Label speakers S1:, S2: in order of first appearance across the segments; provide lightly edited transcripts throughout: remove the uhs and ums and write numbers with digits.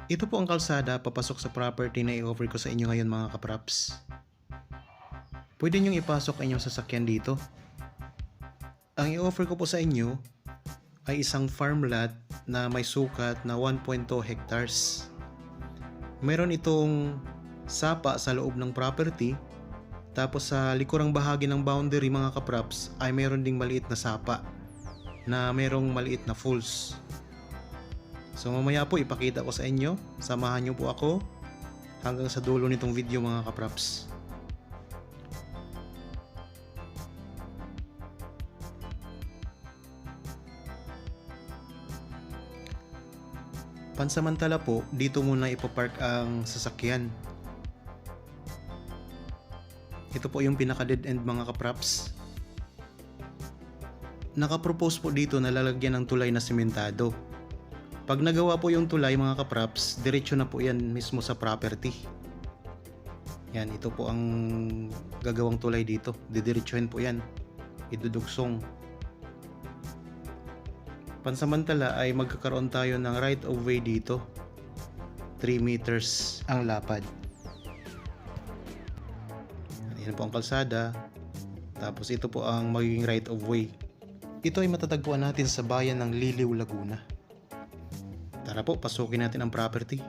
S1: Ito po ang kalsada papasok sa property na i-offer ko sa inyo ngayon mga kapraps. Pwede nyong ipasok ang inyong sasakyan dito. Ang i-offer ko po sa inyo ay isang farm lot na may sukat na 1.2 hectares. Meron itong sapa sa loob ng property, tapos sa likurang bahagi ng boundary mga kapraps ay meron ding maliit na sapa na merong maliit na falls. So mamaya po ipakita ko sa inyo, samahan nyo po ako hanggang sa dulo nitong video mga kapraps. Pansamantala po, dito muna ipapark ang sasakyan. Ito po yung pinaka dead end mga kapraps. Nakapropose po dito na lalagyan ng tulay na sementado. Pag nagawa po yung tulay mga kapraps, diretso na po yan mismo sa property. Yan, ito po ang gagawang tulay dito. Didiretsuhin po yan. Idudugsong. Pansamantala ay magkakaroon tayo ng right of way dito. 3 meters ang lapad. Yan po ang kalsada. Tapos ito po ang magiging right of way. Ito ay matatagpuan natin sa bayan ng Liliw, Laguna. Tara po, pasukin natin ang property.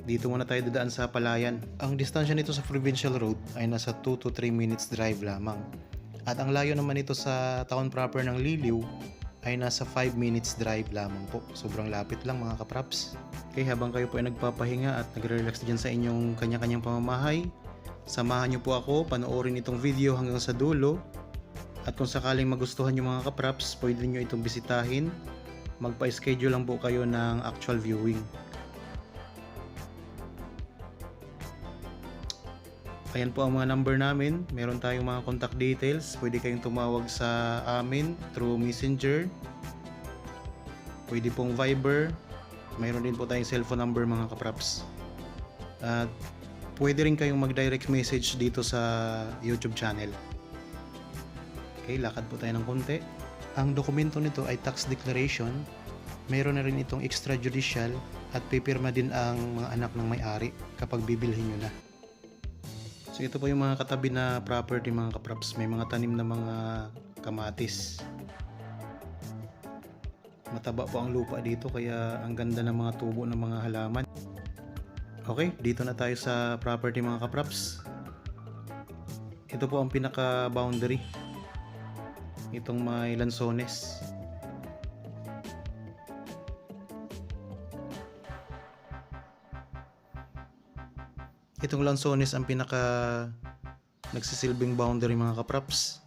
S1: Dito muna tayo dadaan sa Palayan. Ang distansya nito sa Provincial Road ay nasa 2 to 3 minutes drive lamang. At ang layo naman nito sa town proper ng Liliw ay nasa 5 minutes drive lamang po. Sobrang lapit lang mga kapraps. Okay, habang kayo po ay nagpapahinga at nagre-relax dyan sa inyong kanya-kanyang pamamahay, samahan nyo po ako, panoorin itong video hanggang sa dulo. At kung sakaling magustuhan nyo mga kapraps, pwede nyo itong bisitahin. Magpa-schedule lang po kayo ng actual viewing. Ayan po ang mga number namin. Meron tayong mga contact details. Pwede kayong tumawag sa amin through Messenger. Pwede pong Viber. Mayroon din po tayong cellphone number mga kapraps. At pwede rin kayong mag-direct message dito sa YouTube channel. Okay, lakad po tayo ng konti. Ang dokumento nito ay tax declaration. Mayroon na rin itong extrajudicial at pipirma din ang mga anak ng may-ari kapag bibilhin nyo na. So ito po yung mga katabi na property mga kapraps. May mga tanim na mga kamatis. Mataba po ang lupa dito kaya ang ganda ng mga tubo ng mga halaman. Okay, dito na tayo sa property mga kapraps. Ito po ang pinaka boundary. Itong may lansones. Itong lansones ang pinaka nagsisilbing boundary mga kapraps.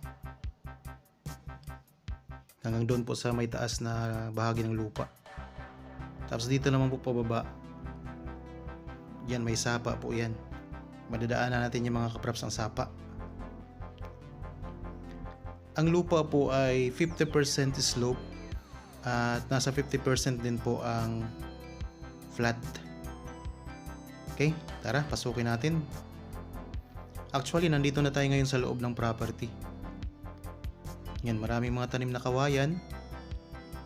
S1: Hanggang doon po sa may taas na bahagi ng lupa. Tapos dito naman po pababa. Yan, may sapa po yan. Madadaanan natin yung mga kapraps ang sapa. Ang lupa po ay 50% slope at nasa 50% din po ang flat. Okay, tara, pasukin natin. Actually, nandito na tayo ngayon sa loob ng property. Yan, maraming mga tanim na kawayan.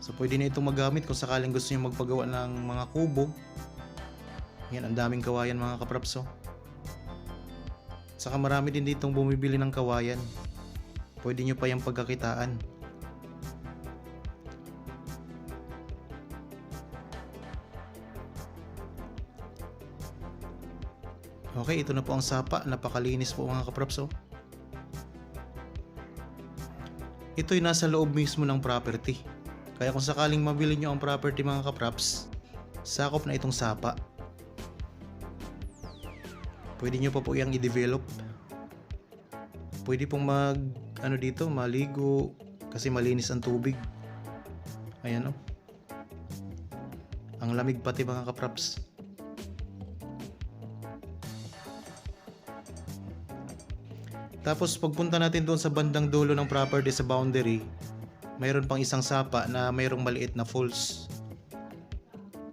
S1: So, pwede na itong magamit kung sakaling gusto nyo magpagawa ng mga kubo. Yan, ang daming kawayan mga kaprapso. Saka marami din ditong bumibili ng kawayan. Pwede nyo pa yung pagkakitaan. Okay, ito na po ang sapa. Napakalinis po mga kapraps. Ito'y nasa loob mismo ng property. Kaya kung sakaling mabili nyo ang property mga kapraps, sakop na itong sapa. Pwede nyo pa po yung i-develop. Pwede pong maligo kasi malinis ang tubig. Ayan o. Ang lamig pati mga kapraps. Tapos pagpunta natin doon sa bandang dulo ng property sa boundary, mayroon pang isang sapa na mayroong maliit na falls.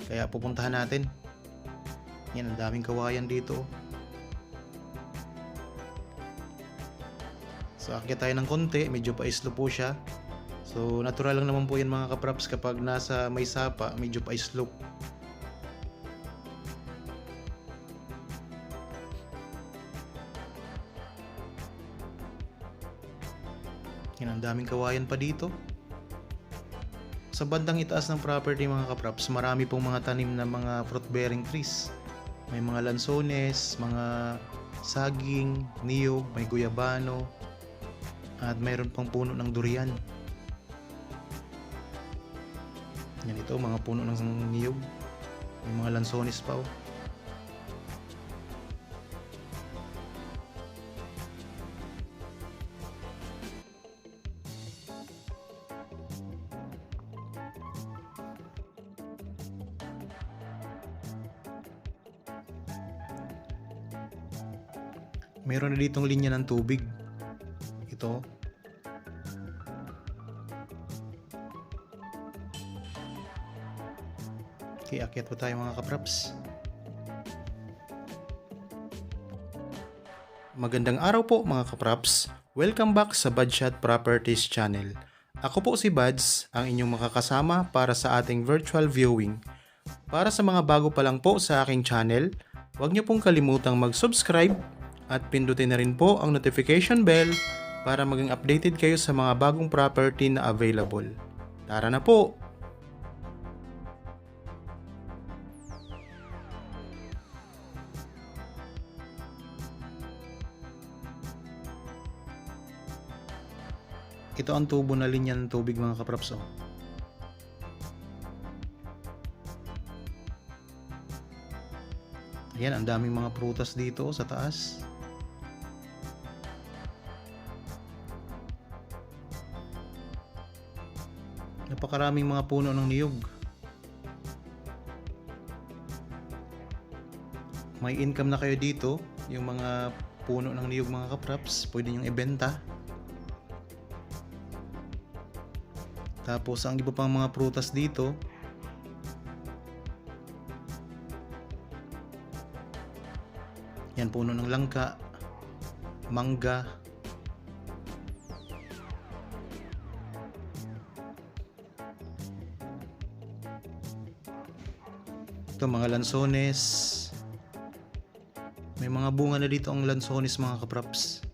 S1: Kaya pupuntahan natin. Yan, ang daming kawayan dito. So akyat tayo ng konti, medyo pa islo po siya. So natural lang naman po yan mga kaprops kapag nasa may sapa, medyo pa slope. Yan, ang daming kawayan pa dito. Sa bandang itaas ng property mga kaprops, marami pong mga tanim na mga fruit bearing trees. May mga lansones, mga saging, niyog, may guyabano, at mayroon pang puno ng durian. Yan, ito mga puno ng niyog. May mga lansones pa oh. Meron na ditong linya ng tubig. Ito. Okay, akyat po tayo mga kaprops. Magandang araw po mga kaprops. Welcome back sa Budshot Properties channel. Ako po si Buds, ang inyong makakasama para sa ating virtual viewing. Para sa mga bago pa lang po sa aking channel, huwag niyo pong kalimutang mag-subscribe at pindutin na rin po ang notification bell para maging updated kayo sa mga bagong property na available. Tara na po! Ito ang tubo na linya ng tubig mga kaprops oh. Ayan, ang daming mga prutas dito sa taas. Napakaraming mga puno ng niyog. May income na kayo dito. Yung mga puno ng niyog mga kaprops, pwede nyong ibenta. Tapos ang iba pang mga prutas dito, yan, puno ng langka, mangga, ito mga lansones. May mga bunga na dito ang lansones mga kaprops.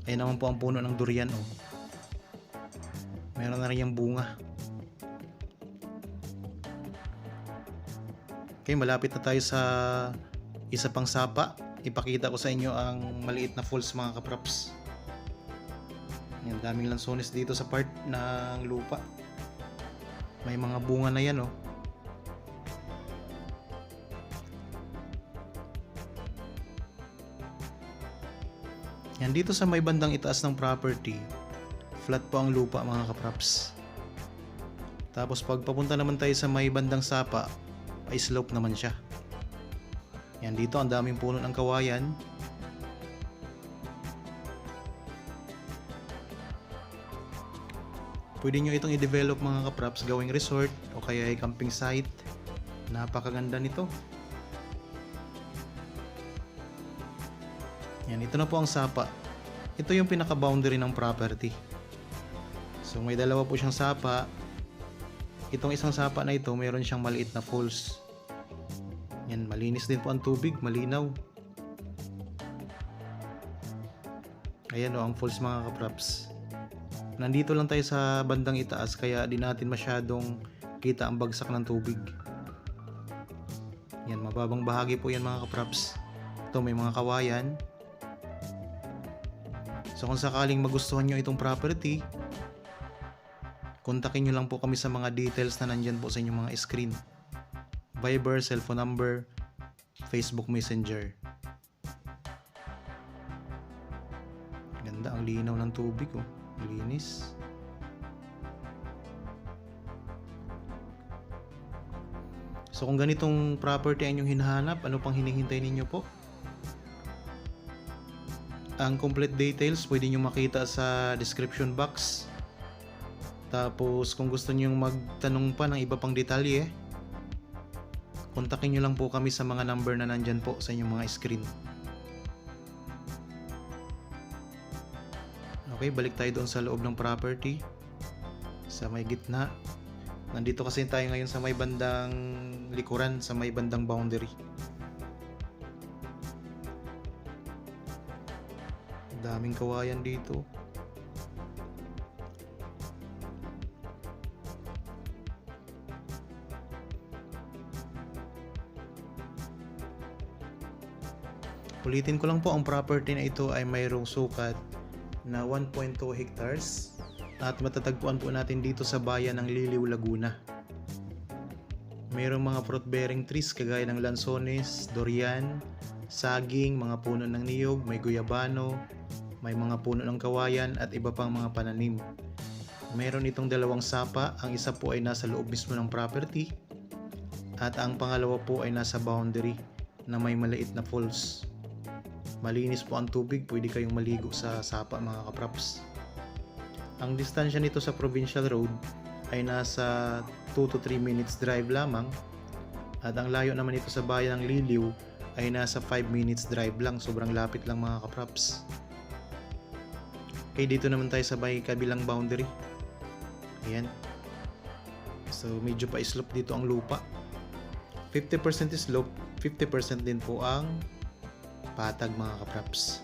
S1: Ayun naman po ang puno ng durian oh. Meron na rin yung bunga. Okay, malapit na tayo sa isa pang sapa. Ipakita ko sa inyo ang maliit na falls mga kaprops. Yan, daming lansones dito sa part ng lupa. May mga bunga na yan oh. Yan, dito sa may bandang itaas ng property, flat po ang lupa mga kaprops. Tapos pag papunta naman tayo sa may bandang sapa, ay slope naman siya. Yan, dito ang daming puno ng kawayan. Pwede nyo itong i-develop mga kaprops, gawing resort o kaya ay camping site. Napakaganda nito. Yan, ito na po ang sapa. Ito yung pinaka-boundary ng property. So may dalawa po siyang sapa. Itong isang sapa na ito, mayroon siyang maliit na falls. Yan, malinis din po ang tubig, malinaw. Ayan o, ang falls mga kaprops. Nandito lang tayo sa bandang itaas, kaya di natin masyadong kita ang bagsak ng tubig. Yan, mababang bahagi po yan mga kaprops. Ito, may mga kawayan. So kung sakaling magustuhan nyo itong property, kontakin nyo lang po kami sa mga details na nandyan po sa inyong mga screen. Viber, cellphone number, Facebook Messenger. Ganda, ang linaw ng tubig oh. Linis. So kung ganitong property ang inyong hinahanap, ano pang hinihintay ninyo po? Ang complete details pwede nyo makita sa description box. Tapos kung gusto nyo magtanong pa ng iba pang detalye, kontakin nyo lang po kami sa mga number na nandyan po sa inyong mga screen. Okay, balik tayo doon sa loob ng property. sa may gitna. Nandito kasi tayo ngayon sa may bandang likuran, sa may bandang boundary. Daming kawayan dito. Ulitin ko lang po, ang property na ito ay mayroong sukat na 1.2 hectares at matatagpuan po natin dito sa bayan ng Liliw, Laguna. Mayroong mga fruit bearing trees kagaya ng lansones, durian, saging, mga puno ng niyog, may guyabano, may mga puno ng kawayan at iba pang mga pananim. Mayroon itong dalawang sapa, ang isa po ay nasa loob mismo ng property at ang pangalawa po ay nasa boundary na may maliit na falls. Malinis po ang tubig, pwede kayong maligo sa sapa mga kapraps. Ang distansya nito sa provincial road ay nasa 2 to 3 minutes drive lamang at ang layo naman ito sa bayan ng Liliw ay nasa 5 minutes drive lang, sobrang lapit lang mga kapraps. Okay, dito naman tayo sa may kabilang boundary. Ayan. So medyo pa slope dito ang lupa. 50% slope, 50% din po ang patag mga kapraps.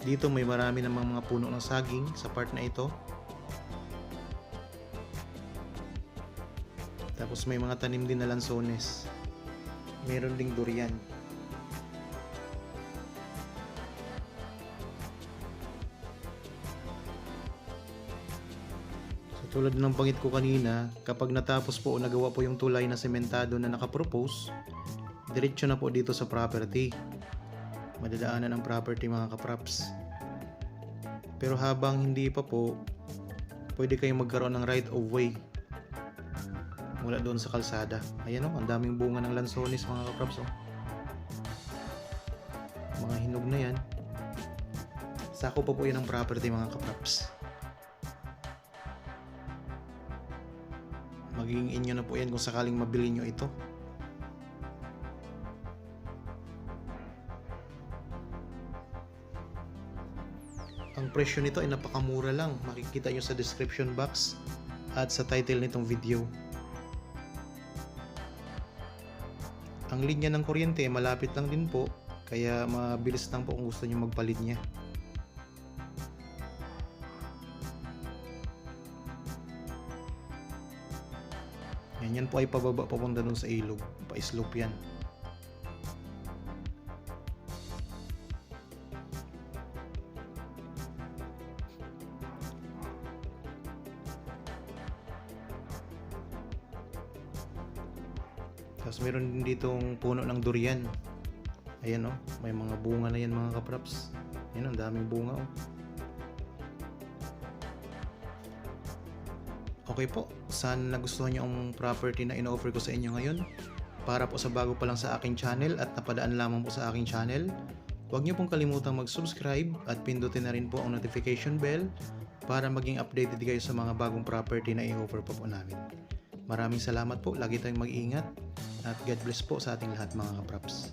S1: Dito may marami namang mga puno ng saging sa part na ito. Tapos may mga tanim din na lansones. Meron ding durian. So tulad ng banggit ko kanina, kapag natapos po o nagawa po yung tulay na sementado na nakapropose, diretso na po dito sa property. Madadaanan ang property mga kapraps. Pero habang hindi pa po, pwede kayong magkaroon ng right of way mula doon sa kalsada. Ayan o, ang daming bunga ng lansones mga kapraps o. Mga hinog na yan. Sako pa po yan ang property mga kapraps. Magiging inyo na po yan kung sakaling mabili nyo ito. Ang presyo nito ay napakamura lang. Makikita nyo sa description box at sa title nitong video. Ang linya ng kuryente malapit lang din po, kaya mabilis lang po kung gusto nyo magpalinya. Yan po ay pababa papunta dun sa ilog. Pa-slope yan. Tapos meron din ditong puno ng durian. Ayan o, may mga bunga na yan mga kapraps. Ayan, ang daming bunga o. Okay po, sana nagustuhan nyo ang property na ino-offer ko sa inyo ngayon. Para po sa bago pa lang sa aking channel at napadaan lamang po sa aking channel, huwag nyo pong kalimutang mag-subscribe at pindutin na rin po ang notification bell para maging updated kayo sa mga bagong property na i-offer po namin. Maraming salamat po, lagi tayong mag-iingat at God bless po sa ating lahat mga kapraps.